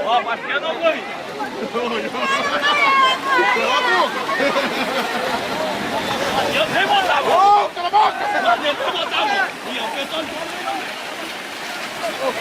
Ó, mas que não foi. Eu sei botar, mano. Cala a boca. Eu sei botar, mano. E eu tô... Ô,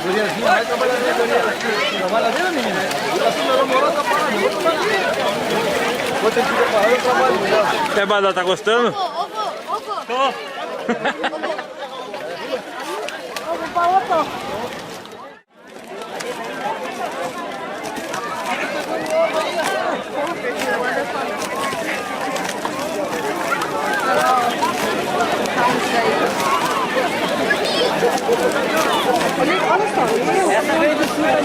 Guriazinha vai trabalhar na Guriazinha. Trabalha ali, menina? Assim, meu namorado tá parado. Vou ter que ir pra ela, eu trabalho melhor. É, Badal, tá gostando? Tô. Olha só, essa veio do sul, olha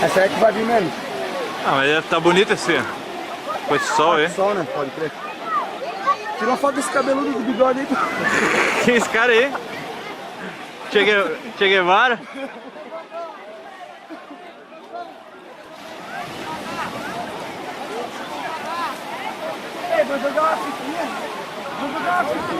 Essa é que vai vir mesmo? Ah, mas tá bonito assim. Com esse sol, hein? Sol, né? Pode crer. Tira uma foto desse cabeludo do bigode aí. Quem é esse cara aí? Che Guevara? Ei, vou jogar uma fitinha. Vou jogar uma fitinha.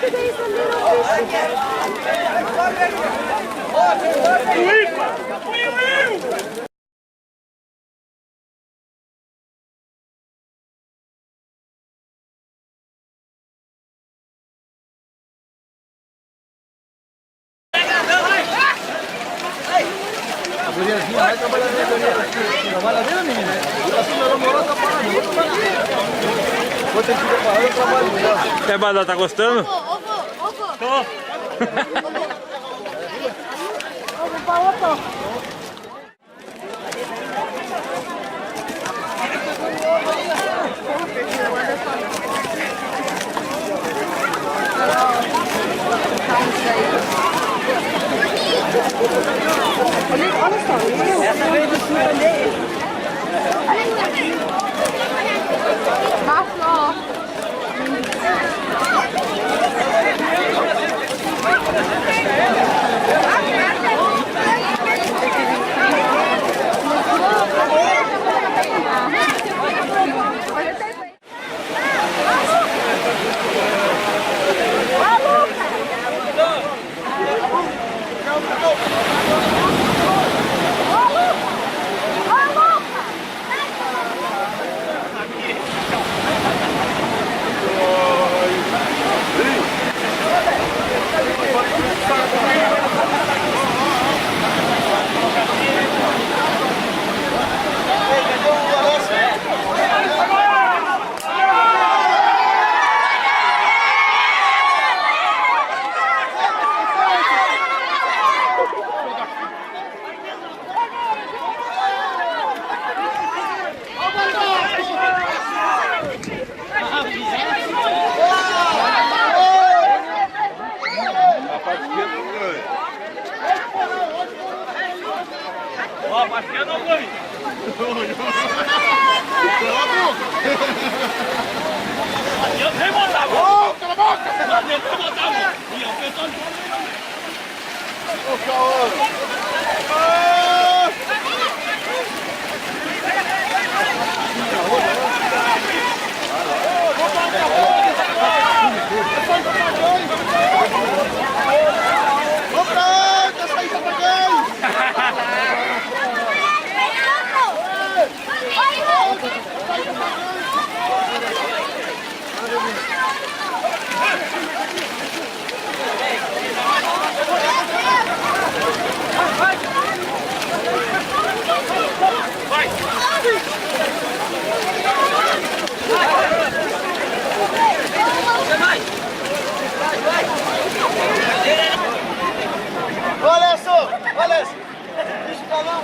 A guriazinha vai trabalhar na guriazinha. Trabalha bem, menina. Tá assim, ela mora, tá parada. Vou ter que ir pra lá, eu trabalho melhor. É, Badá, tá gostando? Ovo pra outro. Olha só, essa veio do sul ali. Baixo, Ó, Bastião não ganha. Eu nem botava. Ô, cala a boca! Eu nem botava. E eu pensando que eu não ia. Olha só, olha só. Deixa eu falar.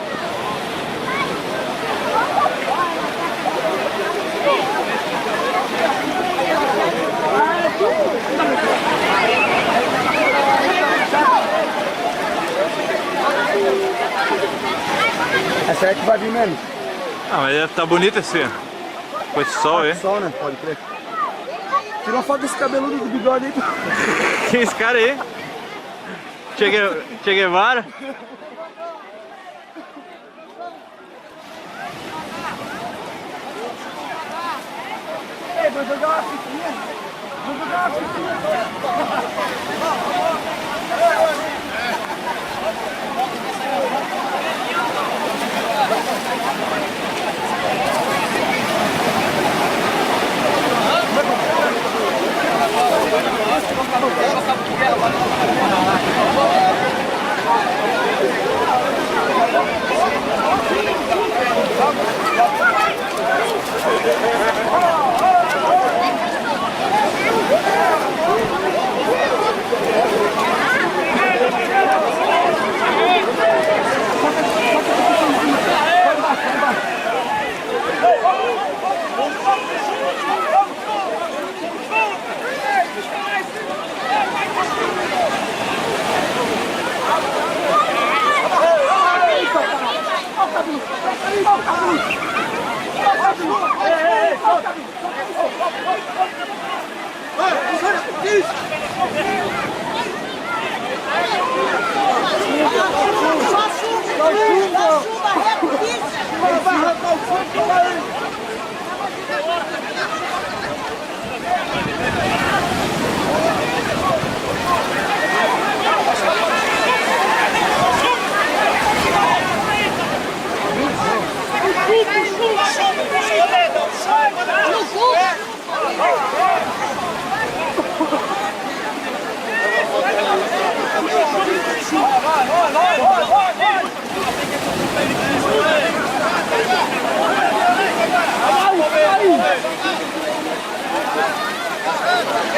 Essa é que vai vir menos. Ah, mas deve tá bonito esse. Com esse sol, hein? Sol, né? Pode crer. Tira uma foto desse cabeludo do bigode aí. Quem é esse cara aí? Che Guevara? Ei, vai jogar uma fitinha? Vou jogar uma fitinha.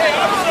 Ei,